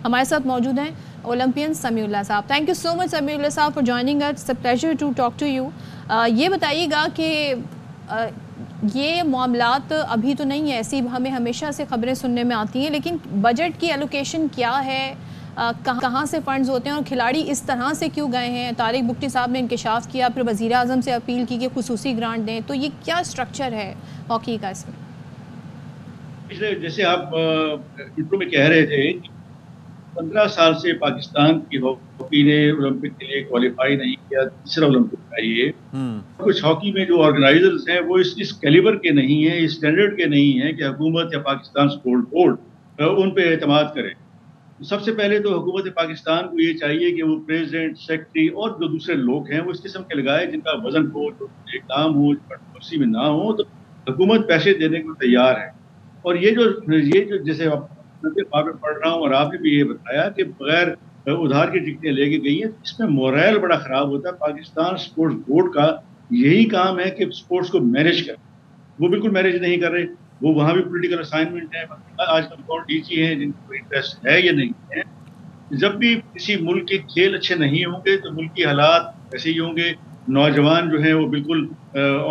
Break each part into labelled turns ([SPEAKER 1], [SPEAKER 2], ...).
[SPEAKER 1] हमारे साथ मौजूद हैं olympian Samiullah Sahab. Thank you so much Samiullah Sahab for joining us, it's a pleasure to talk to you. ये बताइएगा कि ये मामलात अभी तो नहीं है, ऐसी हमें हमेशा से खबरें सुनने में आती हैं, लेकिन बजट की एलोकेशन क्या है, कहाँ से फंड्स होते हैं और खिलाड़ी इस तरह से क्यों गए हैं? तारिक बुक्टी साहब ने इंकशाफ किया, फिर वज़ीर आज़म से अपील की कि खुसूसी ग्रांट दें, तो ये क्या स्ट्रक्चर है हॉकी का इसमें?
[SPEAKER 2] पिछले जैसे आप इंट्रो में कह रहे थे कि 15 साल से पाकिस्तान की हॉकी ने ओलंपिक के लिए क्वालिफाई नहीं किया, तीसरा ओलंपिक का ये। कुछ हॉकी में जो ऑर्गेनाइजर्स हैं वो इस कैलिबर के नहीं है, इस स्टैंडर्ड के नहीं है कि हुकूमत या पाकिस्तान स्पोर्ट बोर्ड उन पे एतमाद करे। सबसे पहले तो हुकूमत पाकिस्तान को ये चाहिए कि वो प्रेसिडेंट, सेक्रेटरी और जो दूसरे लोग हैं वो इस किस्म के लगाए जिनका वजन हो, जो एक नाम हो, कंट्रोवर्सी में ना हो, तो हुकूमत पैसे देने को तैयार है। और ये जो जैसे बार पढ़ रहा हूँ और आपने भी ये बताया कि बगैर उधार की टिकटें लेके गई हैं, इसमें मोरल बड़ा खराब होता है। पाकिस्तान स्पोर्ट्स बोर्ड का यही काम है कि स्पोर्ट्स को मैनेज करे, वो बिल्कुल मैनेज नहीं कर रहे। वो वहाँ भी पॉलिटिकल असाइनमेंट है, आजकल कौन डीजी हैं जिनको इंटरेस्ट है या नहीं है। जब भी किसी मुल्क के खेल अच्छे नहीं होंगे तो मुल्क की हालात ऐसे ही होंगे, नौजवान जो हैं वो बिल्कुल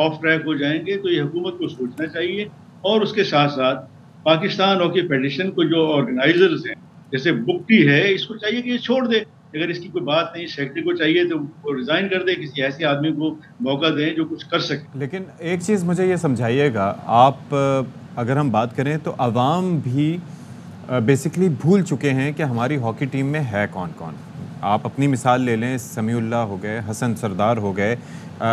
[SPEAKER 2] ऑफ ट्रैक हो जाएंगे। तो ये हुकूमत को सोचना चाहिए और उसके साथ साथ पाकिस्तान हॉकी फेडरेशन को जो ऑर्गेनाइजर्स हैं, जैसे बुक्टी है, इसको चाहिए कि ये छोड़ दे। अगर इसकी कोई बात नहीं, सेक्रेटरी को चाहिए तो वो रिजाइन कर दे, किसी ऐसे आदमी को मौका दें जो कुछ कर सके।
[SPEAKER 3] लेकिन एक चीज़ मुझे ये समझाइएगा, आप अगर हम बात करें तो अवाम भी बेसिकली भूल चुके हैं कि हमारी हॉकी टीम में है कौन कौन। आप अपनी मिसाल ले लें, समीउल्लाह हो गए, हसन सरदार हो गए,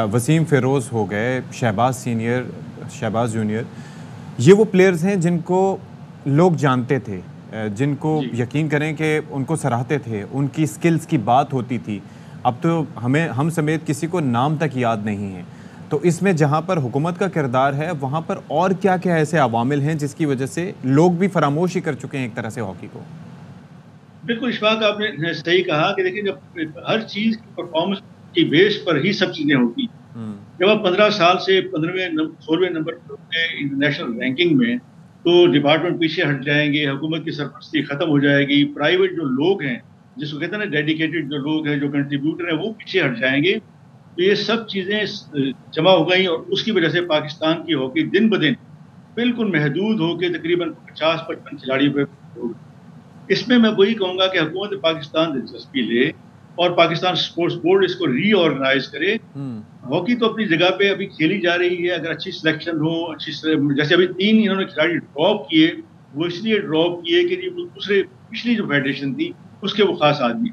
[SPEAKER 3] वसीम फ़िरोज़ हो गए, शहबाज सीनियर, शहबाज जूनियर। ये वो प्लेयर्स हैं जिनको लोग जानते थे, जिनको यकीन करें कि उनको सराहते थे, उनकी स्किल्स की बात होती थी। अब तो हम समेत किसी को नाम तक याद नहीं है। तो इसमें जहाँ पर हुकूमत का किरदार है, वहाँ पर और क्या क्या ऐसे अवामिल हैं जिसकी वजह से लोग भी फरामोश ही कर चुके हैं एक तरह से हॉकी को?
[SPEAKER 2] बिल्कुल इशफाक, आपने सही कहा कि देखिए, जब हर चीज़ की परफॉर्मेंस की बेस पर ही सब चीज़ें होती। जब आप 15 साल से 15वें 16वें नंबर पर इंटरनेशनल रैंकिंग में, तो डिपार्टमेंट पीछे हट जाएंगे, हुकूमत की सरपरस्ती खत्म हो जाएगी, प्राइवेट जो लोग हैं, जिसको कहते हैं ना डेडिकेटेड जो लोग हैं, जो कंट्रीब्यूटर हैं, वो पीछे हट जाएंगे। तो ये सब चीज़ें जमा हो गई और उसकी वजह से पाकिस्तान की हॉकी दिन ब दिन बिल्कुल महदूद होकर तकरीबन 50-55 खिलाड़ियों पर। इसमें मैं वही कहूँगा कि हुकूमत पाकिस्तान दिलचस्पी ले और पाकिस्तान स्पोर्ट्स बोर्ड इसको रीऑर्गेनाइज करे। हॉकी तो अपनी जगह पे अभी खेली जा रही है, अगर अच्छी सिलेक्शन हो, जैसे अभी 3 इन्होंने खिलाड़ी ड्रॉप किए, वो इसलिए ड्रॉप किए कि वो दूसरे पिछली जो फेडरेशन थी उसके वो खास आदमी।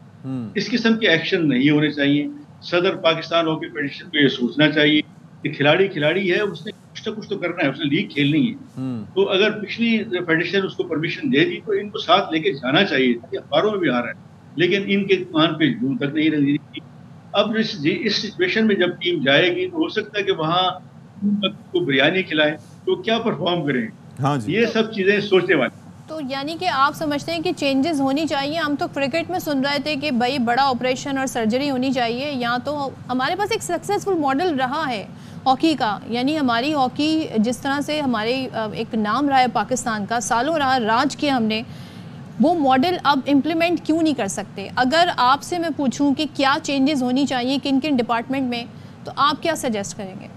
[SPEAKER 2] इस किस्म के एक्शन नहीं होने चाहिए। सदर पाकिस्तान हॉकी फेडरेशन को ये सोचना चाहिए कि खिलाड़ी है, उसने कुछ तो करना है, उसने लीग खेलनी है। तो अगर पिछली फेडरेशन उसको परमिशन दे दी तो इनको साथ लेके जाना चाहिए। अखबारों में भी आ रहा है, लेकिन इनके कान पे जूं तक नहीं रही। अब इस सिचुएशन में जब टीम जाएगी तो हो सकता है कि वहाँ को बिरयानी खिलाए, तो क्या परफॉर्म करें।
[SPEAKER 3] हाँ जी,
[SPEAKER 2] ये सब चीजें सोचने वाली।
[SPEAKER 1] तो यानी कि आप समझते हैं कि चेंजेस होनी चाहिए। हम तो क्रिकेट में सुन रहे थे कि भाई बड़ा ऑपरेशन और सर्जरी होनी चाहिए। यहाँ तो हमारे पास एक सक्सेसफुल मॉडल रहा है हॉकी का, यानी हमारी हॉकी जिस तरह से हमारे एक नाम रहा है पाकिस्तान का, सालों रहा, राज किया हमने, वो मॉडल अब इम्प्लीमेंट क्यों नहीं कर सकते? अगर आपसे मैं पूछूं कि क्या चेंजेस होनी चाहिए किन किन डिपार्टमेंट में, तो आप क्या सजेस्ट करेंगे?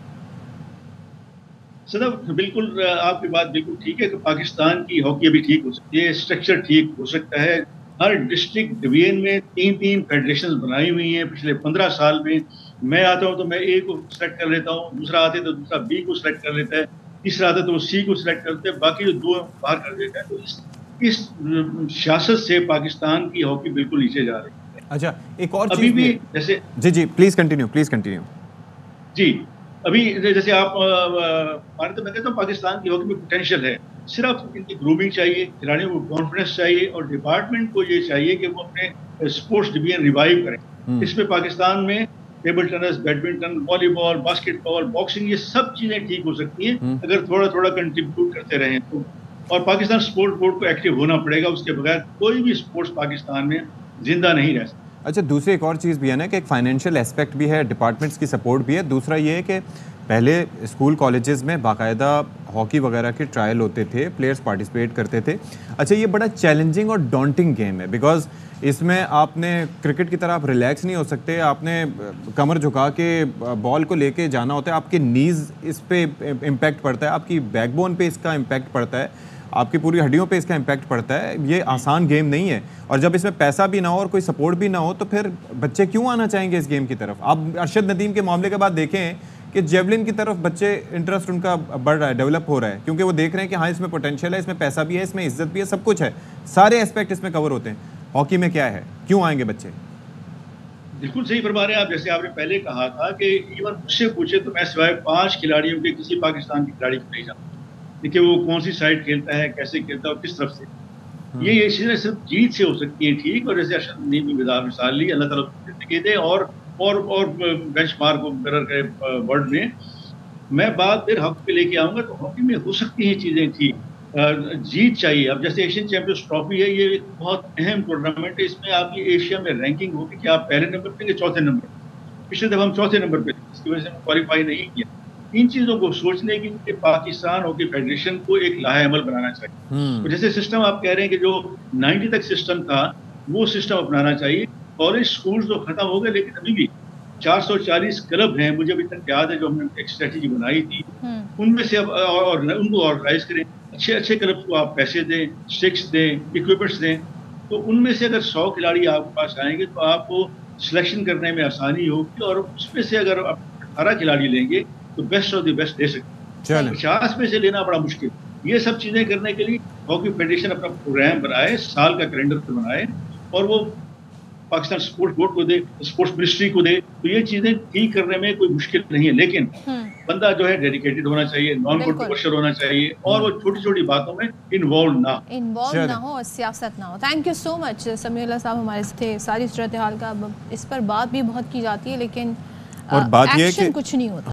[SPEAKER 2] सदब, बिल्कुल आपकी बात बिल्कुल ठीक है कि पाकिस्तान की हॉकी अभी ठीक हो सकती है, स्ट्रक्चर ठीक हो सकता है। हर डिस्ट्रिक्ट डिवीजन में 3-3 फेडरेशन बनाई हुई हैं पिछले 15 साल में। मैं आता हूँ तो मैं ए को सेलेक्ट कर लेता हूँ, दूसरा आते तो दूसरा बी को सिलेक्ट कर लेता है, तीसरा आता तो वो सी को सिलेक्ट करते हैं, बाकी जो 2 बाहर कर देता है। तो इस सियासत से पाकिस्तान की हॉकी बिल्कुल नीचे जा रही है।
[SPEAKER 3] अच्छा, एक और
[SPEAKER 2] अभी भी जैसे
[SPEAKER 3] जी प्लीज कंटिन्यू।
[SPEAKER 2] जी, अभी जैसे आप तो मैं कहता हूँ पाकिस्तान की हॉकी में पोटेंशियल है, सिर्फ इनकी ग्रूमिंग चाहिए, खिलाड़ियों को कॉन्फिडेंस चाहिए और डिपार्टमेंट को ये चाहिए कि वो अपने स्पोर्ट्स डिवीजन रिवाइव करें। इसमें पाकिस्तान में table tennis, badminton, volleyball, basketball, boxing, ये सब चीजें ठीक हो सकती हैं अगर थोड़ा थोड़ा कंट्रीब्यूट करते रहें तो। और पाकिस्तान स्पोर्ट्स बोर्ड को एक्टिव होना पड़ेगा, उसके बगैर कोई भी स्पोर्ट्स पाकिस्तान में जिंदा नहीं रह सकता।
[SPEAKER 3] अच्छा, दूसरी एक और चीज़ भी है ना कि एक फाइनेंशियल एस्पेक्ट भी है, डिपार्टमेंट्स की सपोर्ट भी है। दूसरा ये है कि पहले स्कूल कॉलेजेस में बाकायदा हॉकी वगैरह के ट्रायल होते थे, प्लेयर्स पार्टिसिपेट करते थे। अच्छा, ये बड़ा चैलेंजिंग और डॉन्टिंग गेम है, बिकॉज इसमें आपने क्रिकेट की तरह आप रिलैक्स नहीं हो सकते, आपने कमर झुका के बॉल को लेके जाना होता है, आपके नीज़ इस पे इम्पैक्ट पड़ता है, आपकी बैकबोन पे इसका इम्पैक्ट पड़ता है, आपकी पूरी हड्डियों पे इसका इम्पैक्ट पड़ता है। ये आसान गेम नहीं है, और जब इसमें पैसा भी ना हो और कोई सपोर्ट भी ना हो तो फिर बच्चे क्यों आना चाहेंगे इस गेम की तरफ। आप अरशद नदीम के मामले के बाद देखें कि जेवलिन की तरफ बच्चे इंटरेस्ट उनका बढ़ रहा है, डेवलप हो रहा है, क्योंकि वो देख रहे हैं कि हाँ इसमें पोटेंशियल है, इसमें पैसा भी है, इसमें इज्जत भी है, सब कुछ है, सारे एस्पेक्ट इसमें कवर होते हैं। हॉकी में क्या है, क्यों आएंगे बच्चे?
[SPEAKER 2] बिल्कुल सही फरमा रहे हैं आप। जैसे आपने पहले कहा था कि इवन मुझसे पूछे तो मैं सिवाय 5 खिलाड़ियों के किसी पाकिस्तान के खिलाड़ी को नहीं जानता। देखिए वो कौन सी साइड खेलता है, कैसे खेलता है और किस तरफ से। ये चीजें सिर्फ जीत से हो सकती है, ठीक। और जैसे अरशद नदीम की मिसाल ली, अल्लाह ताला जिंदगी दे और बेंचमार्क को मिरर करे वर्ल्ड में। मैं बात फिर हॉकी पे लेके आऊंगा तो हॉकी में हो सकती हैं चीजें ठीक। जीत चाहिए। अब जैसे एशियन चैंपियंस ट्रॉफी है, ये एक बहुत अहम टूर्नामेंट है। इसमें आपकी एशिया में रैंकिंग होगी कि आप पहले नंबर पे या चौथे नंबर पे। पिछले दफा हम चौथे नंबर पे थे, इसकी वजह से हम क्वालिफाई नहीं किया। इन चीजों को सोचने के लिए पाकिस्तान हॉकी फेडरेशन को एक लाहेअमल बनाना चाहिए। तो जैसे सिस्टम आप कह रहे हैं कि जो 90 तक सिस्टम था वो सिस्टम अपनाना चाहिए। कॉलेज स्कूल तो खत्म हो गए, लेकिन अभी भी 440 क्लब हैं, मुझे अभी तक याद है, जो हमने एक स्ट्रेटेजी बनाई थी। उनमें से अब और उनको ऑर्गेनाइज करें, अच्छे अच्छे क्लब को आप पैसे दें, स्टिक्स दें, इक्विपमेंट्स दें। तो उनमें से अगर 100 खिलाड़ी आपके पास आएंगे तो आपको सिलेक्शन करने में आसानी होगी, और उसमें से अगर आप 18 खिलाड़ी लेंगे तो बेस्ट ऑफ द बेस्ट दे सकते हैं। 50 में से लेना बड़ा मुश्किल। ये सब चीजें करने के लिए हॉकी फेडरेशन अपना प्रोग्राम बनाए, साल का कैलेंडर बनाए, और वो पाकिस्तान स्पोर्ट्स बोर्ड को दे, स्पोर्ट्स मिनिस्ट्री को दे। तो ये चीजें ठीक करने में कोई मुश्किल नहीं है, लेकिन बंदा जो है डेडिकेटेड होना चाहिए, नॉन कंट्रोवर्शियल होना चाहिए, और वो छोटी छोटी बातों में इन्वॉल्व ना
[SPEAKER 1] हो और सियासत ना हो। Thank you so much Samiullah साहब हमारे थे। सारी सूरत हाल का इस पर बात भी बहुत की जाती है, लेकिन
[SPEAKER 3] और बात ये है कि
[SPEAKER 1] कुछ नहीं होता।